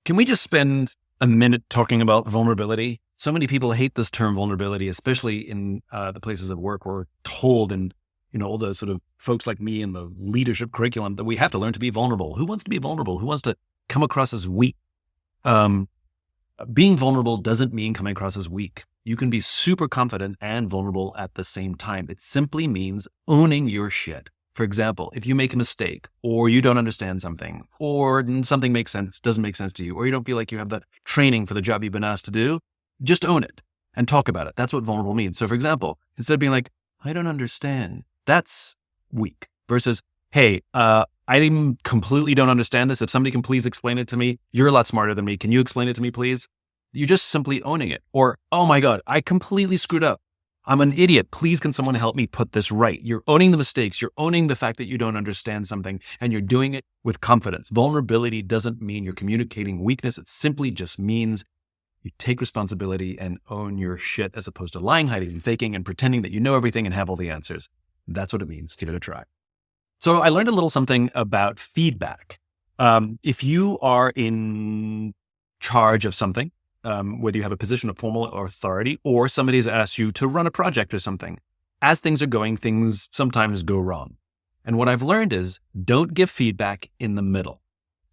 Can we just spend a minute talking about vulnerability? So many people hate this term vulnerability, especially in the places of work where we're told, and all the sort of folks like me in the leadership curriculum, that we have to learn to be vulnerable. Who wants to be vulnerable? Who wants to come across as weak? Being vulnerable doesn't mean coming across as weak. You can be super confident and vulnerable at the same time. It simply means owning your shit. For example, if you make a mistake, or you don't understand something, or something doesn't make sense to you, or you don't feel like you have the training for the job you've been asked to do, just own it and talk about it. That's what vulnerable means. So for example, instead of being like, I don't understand, that's weak, versus, hey, I completely don't understand this. If somebody can please explain it to me, you're a lot smarter than me. Can you explain it to me, please? You're just simply owning it. Or, oh my God, I completely screwed up. I'm an idiot. Please, can someone help me put this right? You're owning the mistakes. You're owning the fact that you don't understand something, and you're doing it with confidence. Vulnerability doesn't mean you're communicating weakness. It simply just means you take responsibility and own your shit, as opposed to lying, hiding, and faking, and pretending that you know everything and have all the answers. That's what it means. Give it a try. So I learned a little something about feedback. If you are in charge of something, whether you have a position of formal authority or somebody has asked you to run a project or something, as things are going, things sometimes go wrong. And what I've learned is, don't give feedback in the middle.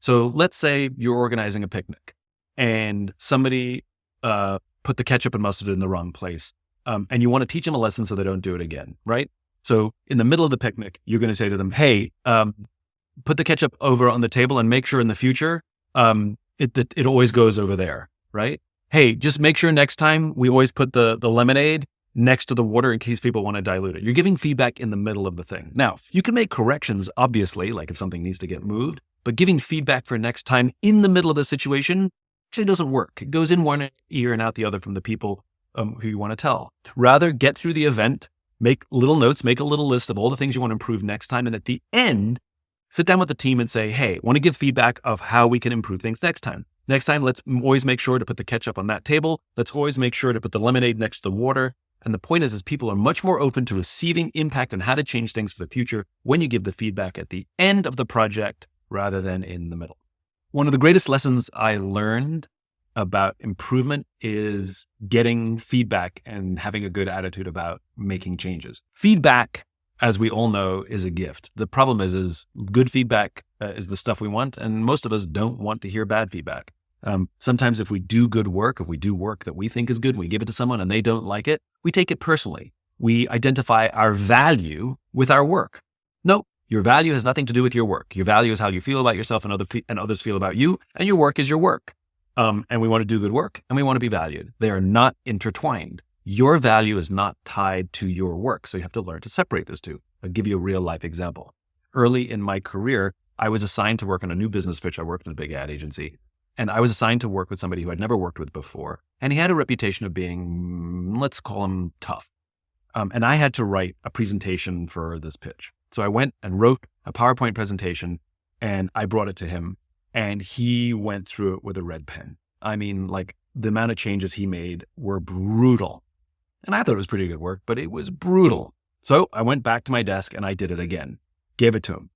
So let's say you're organizing a picnic and somebody put the ketchup and mustard in the wrong place, and you want to teach them a lesson so they don't do it again, right? So in the middle of the picnic, you're going to say to them, hey, put the ketchup over on the table and make sure in the future it always goes over there. Right? Hey, just make sure next time we always put the lemonade next to the water in case people want to dilute it. You're giving feedback in the middle of the thing. Now, you can make corrections, obviously, like if something needs to get moved, but giving feedback for next time in the middle of the situation actually doesn't work. It goes in one ear and out the other from the people who you want to tell. Rather, get through the event, make little notes, make a little list of all the things you want to improve next time. And at the end, sit down with the team and say, hey, I want to give feedback of how we can improve things next time. Next time, let's always make sure to put the ketchup on that table. Let's always make sure to put the lemonade next to the water. And the point is people are much more open to receiving impact and how to change things for the future when you give the feedback at the end of the project rather than in the middle. One of the greatest lessons I learned about improvement is getting feedback and having a good attitude about making changes. Feedback, as we all know, is a gift. The problem is good feedback is the stuff we want, and most of us don't want to hear bad feedback. Sometimes if we do good work, if we do work that we think is good, we give it to someone and they don't like it, we take it personally. We identify our value with our work. No, your value has nothing to do with your work. Your value is how you feel about yourself and others feel about you, and your work is your work. And we want to do good work and we want to be valued. They are not intertwined. Your value is not tied to your work, so you have to learn to separate those two. I'll give you a real life example. Early in my career, I was assigned to work on a new business pitch. I worked in a big ad agency, and I was assigned to work with somebody who I'd never worked with before, and he had a reputation of being, let's call him tough. And I had to write a presentation for this pitch. So I went and wrote a PowerPoint presentation, and I brought it to him, and he went through it with a red pen. I mean, like, the amount of changes he made were brutal. And I thought it was pretty good work, but it was brutal. So I went back to my desk and I did it again, gave it to him.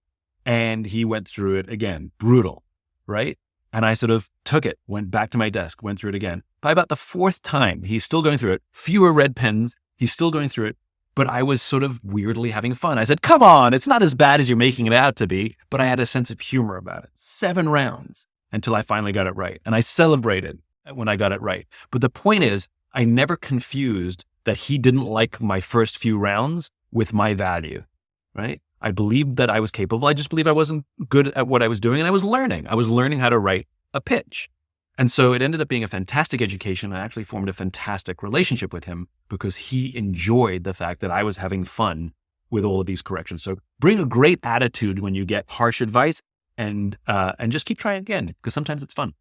And he went through it again, brutal, right? And I sort of took it, went back to my desk, went through it again. By about the fourth time, he's still going through it, fewer red pens, he's still going through it, but I was sort of weirdly having fun. I said, come on, it's not as bad as you're making it out to be, but I had a sense of humor about it. 7 rounds until I finally got it right. And I celebrated when I got it right. But the point is, I never confused that he didn't like my first few rounds with my value, right? I believed that I was capable. I just believed I wasn't good at what I was doing. And I was learning. I was learning how to write a pitch. And so it ended up being a fantastic education. I actually formed a fantastic relationship with him because he enjoyed the fact that I was having fun with all of these corrections. So bring a great attitude when you get harsh advice, and just keep trying again, because sometimes it's fun.